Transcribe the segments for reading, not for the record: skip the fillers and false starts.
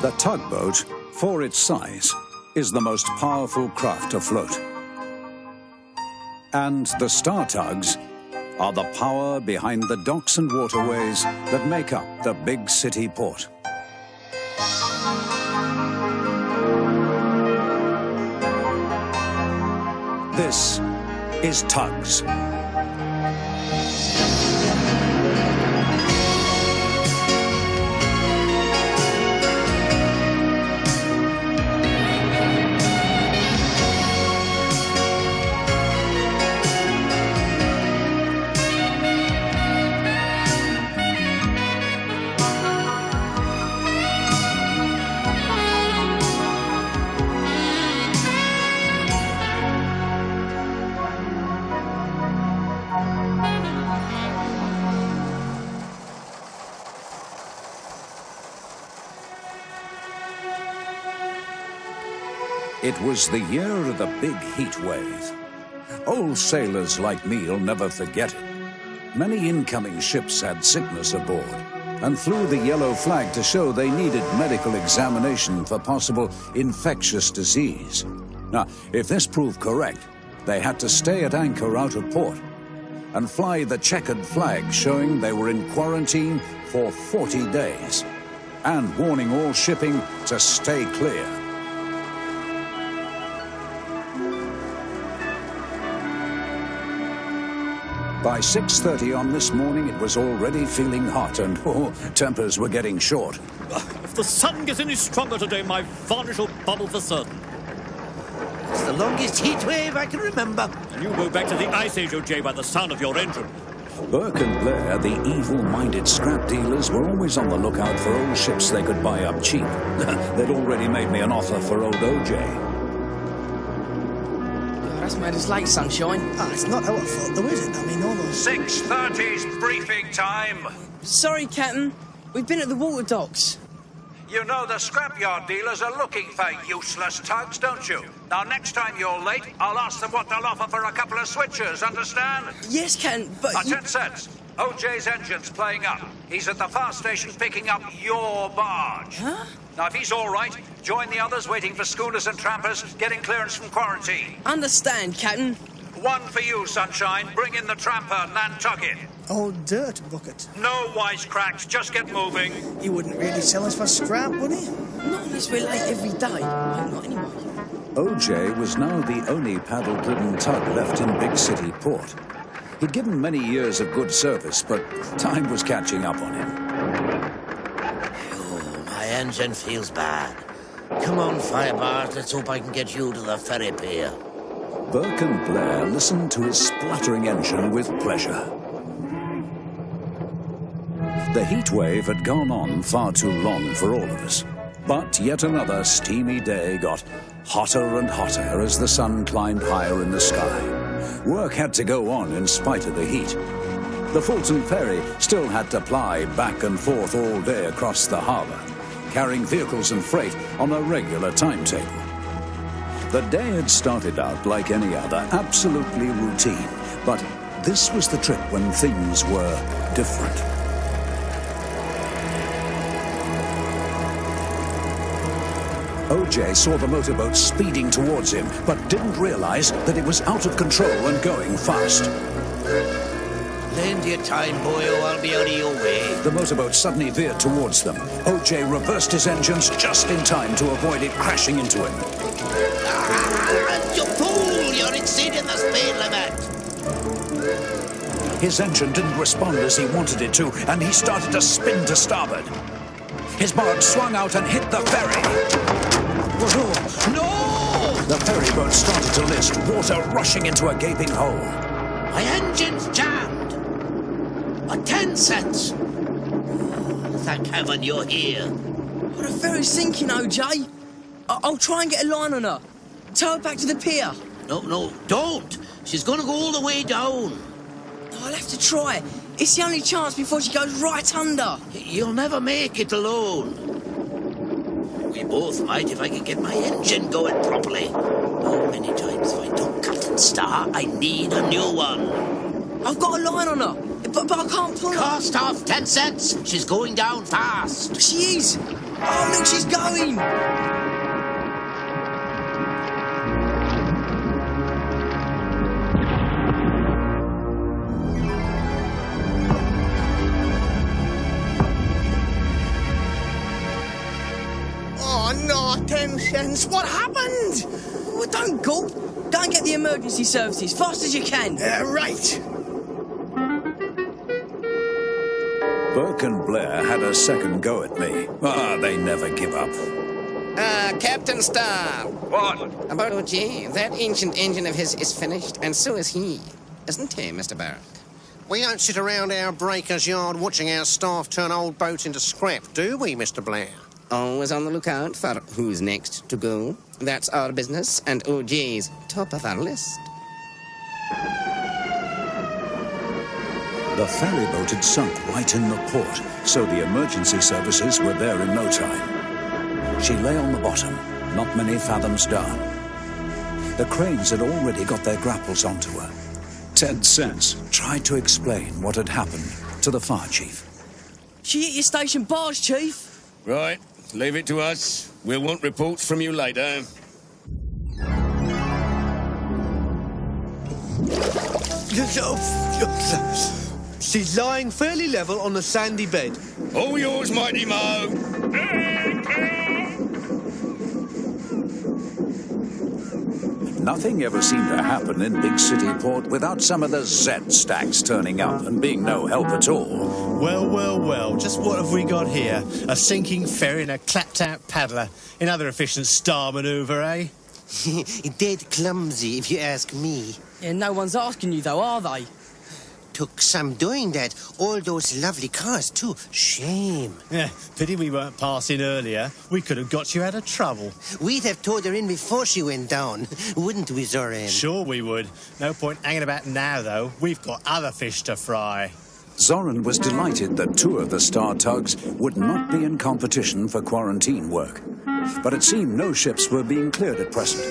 The tugboat, for its size, is the most powerful craft afloat. And the star tugs are the power behind the docks and waterways that make up the big city port. This is Tugs. It was the year of the big heat wave. Old sailors like me'll never forget it. Many incoming ships had sickness aboard and flew the yellow flag to show they needed medical examination for possible infectious disease. Now, if this proved correct, they had to stay at anchor out of port and fly the checkered flag showing they were in quarantine for 40 days and warning all shipping to stay clear. By 6:30 on this morning, it was already feeling hot and tempers were getting short. If the sun gets any stronger today, my varnish will bubble for certain. It's the longest heat wave I can remember. And you go back to the Ice Age, O.J., by the sound of your engine. Burke and Blair, the evil-minded scrap dealers, were always on the lookout for old ships they could buy up cheap. They'd already made me an offer for old O.J. That's made us late, Sunshine. It's not our fault, though, is it? I mean, all those... 6:30's briefing time. Sorry, Captain. We've been at the water docks. You know the scrapyard dealers are looking for useless tugs, don't you? Now, next time you're late, I'll ask them what they'll offer for a couple of switches, understand? Yes, Captain, but... 10 cents. OJ's engine's playing up. He's at the fast station picking up your barge. Huh? Now, if he's all right, join the others waiting for schooners and trampers getting clearance from quarantine. Understand, Captain. One for you, Sunshine. Bring in the tramper, Nantucket. Oh, dirt bucket. No wisecracks, just get moving. He wouldn't really sell us for scrap, would he? Not unless we're late every day. No, not anymore. O.J. was now the only paddle-driven tug left in big city port. He'd given many years of good service, but time was catching up on him. My engine feels bad. Come on, Firebart, let's hope I can get you to the ferry pier. Burke and Blair listened to his spluttering engine with pleasure. The heat wave had gone on far too long for all of us. But yet another steamy day got hotter and hotter as the sun climbed higher in the sky. Work had to go on in spite of the heat. The Fulton Ferry still had to ply back and forth all day across the harbour, carrying vehicles and freight on a regular timetable. The day had started out like any other, absolutely routine, but this was the trip when things were different. O.J. saw the motorboat speeding towards him, but didn't realize that it was out of control and going fast. Lend your time, boyo, I'll be out of your way. The motorboat suddenly veered towards them. O.J. reversed his engines just in time to avoid it crashing into him. You fool! You're exceeding the speed limit! His engine didn't respond as he wanted it to, and he started to spin to starboard. His barge swung out and hit the ferry. No! The ferry boat started to list, water rushing into a gaping hole. My engine's jammed! 10 cents! Thank heaven you're here. Well, the ferry's sinking, O.J. I'll try and get a line on her. Tow her back to the pier. No, don't! She's gonna go all the way down. I'll have to try. It's the only chance before she goes right under. You'll never make it alone. We both might if I could get my engine going properly. How many times have I done Captain Star? I need a new one. I've got a line on her, but I can't pull her. Cost off 10 cents. She's going down fast. She is. Oh, look, she's going! Oh, no, 10 cents. What happened? Well, don't gulp. Go and get the emergency services, fast as you can. Right. Burke and Blair had a second go at me. They never give up. Captain Star. What? About OG, that ancient engine of his is finished, and so is he. Isn't he, Mr. Burke? We don't sit around our breaker's yard watching our staff turn old boats into scrap, do we, Mr. Blair? Always on the lookout for who's next to go. That's our business, and OJ's top of our list. The ferry boat had sunk right in the port, so the emergency services were there in no time. She lay on the bottom, not many fathoms down. The cranes had already got their grapples onto her. Ted Sense tried to explain what had happened to the fire chief. She hit your station barge, Chief. Right, leave it to us. We'll want reports from you later. She's lying fairly level on the sandy bed. All yours, Mighty Mo. Nothing ever seemed to happen in big city port without some of the Z stacks turning up and being no help at all. Well, well, well, just what have we got here? A sinking ferry and a clapped-out paddler. Another efficient star manoeuvre, eh? Dead clumsy, if you ask me. Yeah, no one's asking you, though, are they? Took some doing that. All those lovely cars, too. Shame. Yeah, pity we weren't passing earlier. We could have got you out of trouble. We'd have towed her in before she went down, wouldn't we, Zoran? Sure we would. No point hanging about now, though. We've got other fish to fry. Zoran was delighted that two of the Star tugs would not be in competition for quarantine work. But it seemed no ships were being cleared at present.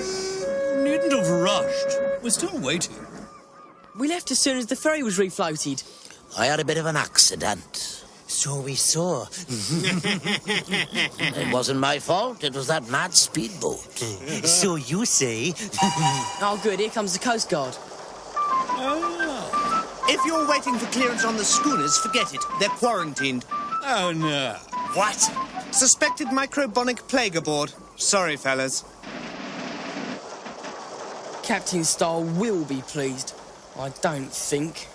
Needn't have rushed. We're still waiting. We left as soon as the ferry was refloated. I had a bit of an accident. So we saw. It wasn't my fault. It was that mad speedboat. So you say. Oh, good, here comes the Coast Guard. If you're waiting for clearance on the schooners, forget it. They're quarantined. Oh, no. What? Suspected microbonic plague aboard. Sorry, fellas. Captain Star will be pleased. I don't think.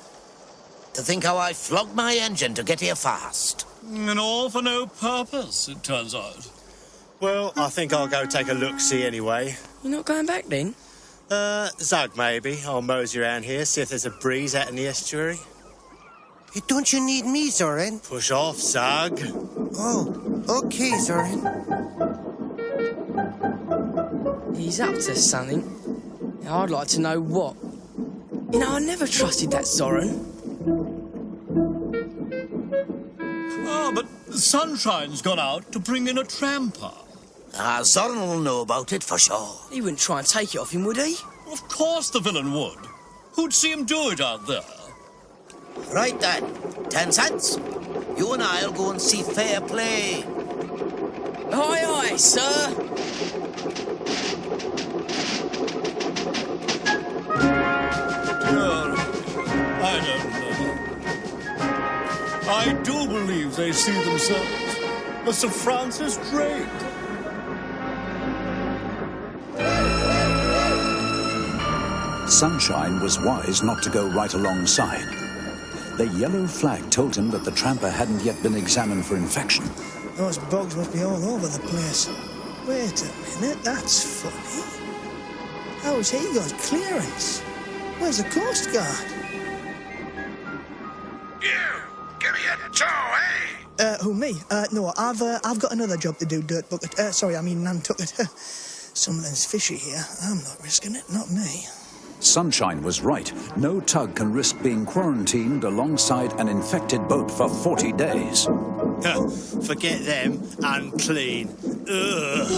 To think how I flogged my engine to get here fast. And all for no purpose, it turns out. Well, I think I'll go take a look-see anyway. You're not going back, then? Zug, maybe. I'll mosey around here, see if there's a breeze out in the estuary. Don't you need me, Zoran? Push off, Zug. Oh, okay, Zoran. He's up to something. Now, I'd like to know what. You know, I never trusted that Zoran. But Sunshine's gone out to bring in a tramper. Zoran will know about it for sure. He wouldn't try and take it off him, would he? Of course the villain would. Who'd see him do it out there? Right then, 10 cents. You and I'll go and see fair play. Aye, aye, sir. I don't know. I do believe they see themselves as Sir Francis Drake. Sunshine was wise not to go right alongside. The yellow flag told him that the tramper hadn't yet been examined for infection. Those bugs must be all over the place. Wait a minute, that's funny. How's he got clearance? Where's the Coast Guard? You! Give me a tow, eh? Who, me? No, I've got another job to do, Dirt Bucket. Sorry, I mean Nantucket. Something's fishy here. I'm not risking it, not me. Sunshine was right. No tug can risk being quarantined alongside an infected boat for 40 days. Forget them. Unclean. Ugh.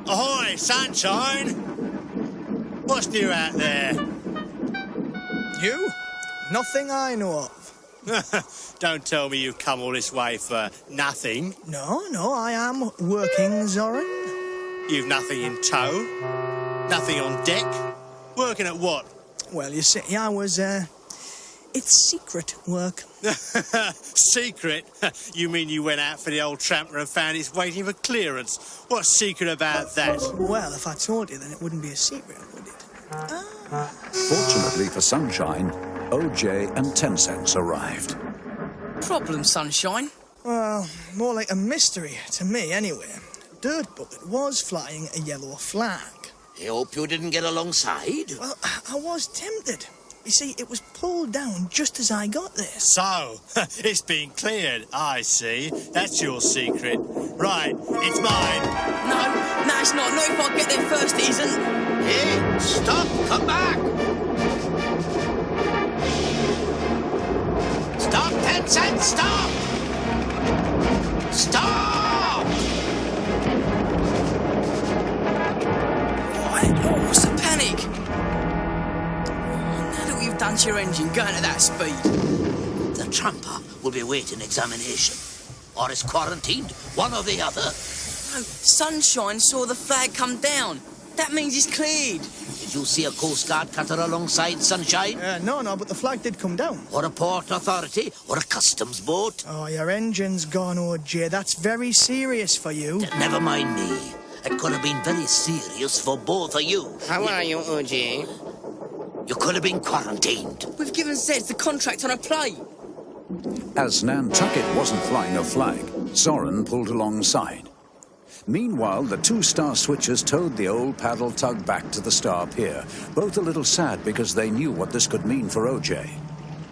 Ahoy, Sunshine! What's new out there? You? Nothing I know of. Don't tell me you've come all this way for nothing. No, I am working, Zoran. You've nothing in tow? Nothing on deck? Working at what? Well, you see, I was, it's secret work. Secret? You mean you went out for the old tramper and found it's waiting for clearance? What's secret about that? Well, if I told you, then it wouldn't be a secret, would it? Fortunately for Sunshine, OJ and 10 Cents arrived. Problem, Sunshine? Well, more like a mystery to me, anyway. Dirt Bucket was flying a yellow flag. I hope you didn't get alongside. Well, I was tempted. You see, it was pulled down just as I got there. So, it's been cleared. I see. That's your secret. Right, it's mine. No, it's not. Not if I get there first, it isn't. Hey, stop! Come back! Stop, 10 Cents! Stop! Stop! What's the panic? Now that we've done to your engine, going at that speed. The tramper will be waiting examination. Or is quarantined, one or the other. No, Sunshine saw the flag come down. That means he's cleared. Did you see a Coast Guard cutter alongside, Sunshine? No, but the flag did come down. Or a port authority? Or a customs boat? Oh, your engine's gone, OJ. That's very serious for you. Never mind me. It could have been very serious for both of you. How are you, OJ? You could have been quarantined. We've given Zeds the contract on a plate. As Nantucket wasn't flying a flag, Soren pulled alongside. Meanwhile, the two Star Switchers towed the old paddle tug back to the Star Pier, both a little sad because they knew what this could mean for OJ.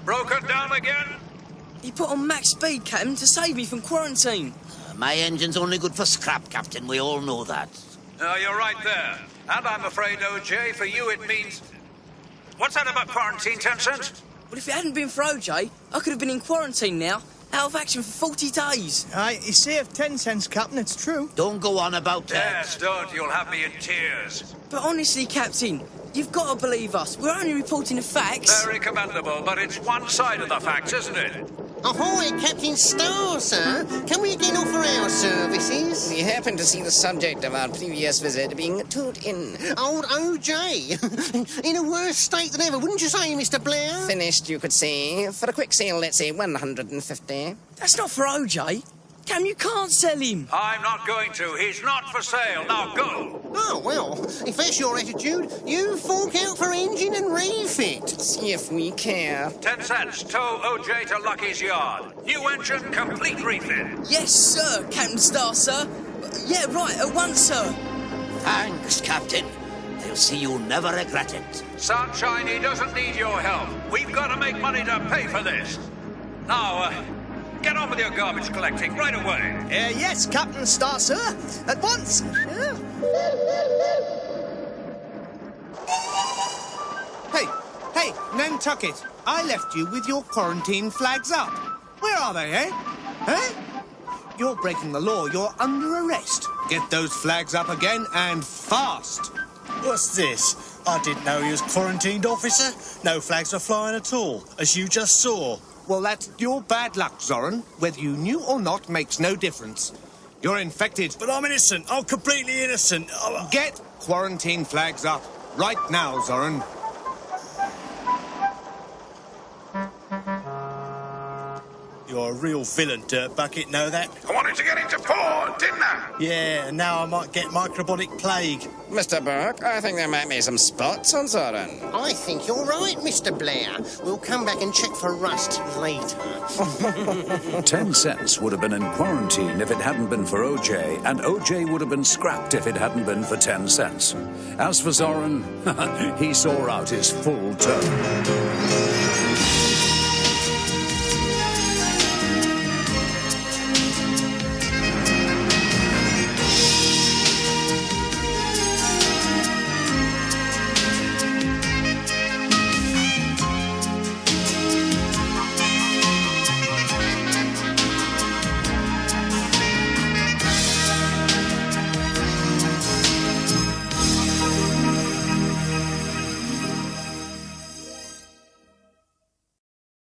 Broken down again? He put on max speed, Captain, to save me from quarantine. My engine's only good for scrap, Captain. We all know that. You're right there. And I'm afraid, OJ, for you it means... What's that about quarantine, 10 Cents? Well, if it hadn't been for OJ, I could have been in quarantine now, out of action for 40 days. You saved 10 cents, Captain, it's true. Don't go on about that. Yes, don't. You'll have me in tears. But honestly, Captain, you've got to believe us. We're only reporting the facts. Very commendable, but it's one side of the facts, isn't it? Ahoy, Captain Star, sir. Can we again offer our services? We happen to see the subject of our previous visit being towed in. Old OJ. In a worse state than ever, wouldn't you say, Mr. Blair? Finished, you could say. For a quick sale, let's say 150. That's not for OJ. Cam, you can't sell him. I'm not going to. He's not for sale. Now go. Oh, well, if that's your attitude, you fork out for engine and refit. See if we care. 10 Cents. Tow OJ to Lucky's yard. New engine, complete refit. Yes, sir, Captain Star, sir. Yeah, right, at once, sir. Thanks, Captain. They'll see you never regret it. Sunshine, he doesn't need your help. We've got to make money to pay for this. Now, get on with your garbage collecting right away. Yes, Captain Star, sir. At once. Hey, Nantucket, I left you with your quarantine flags up. Where are they, eh? You're breaking the law. You're under arrest. Get those flags up again and fast. What's this? I didn't know he was quarantined, officer. No flags are flying at all, as you just saw. Well, that's your bad luck, Zoran. Whether you knew or not makes no difference. You're infected. But I'm innocent. I'm completely innocent. Get quarantine flags up right now, Zoran. You're a real villain, Dirt Bucket, know that? I wanted to get into port, didn't I? Yeah, and now I might get microbiotic plague. Mr. Burke, I think there might be some spots on Zoran. I think you're right, Mr. Blair. We'll come back and check for rust later. 10 Cents would have been in quarantine if it hadn't been for OJ, and OJ would have been scrapped if it hadn't been for 10 cents. As for Zoran, he saw out his full term.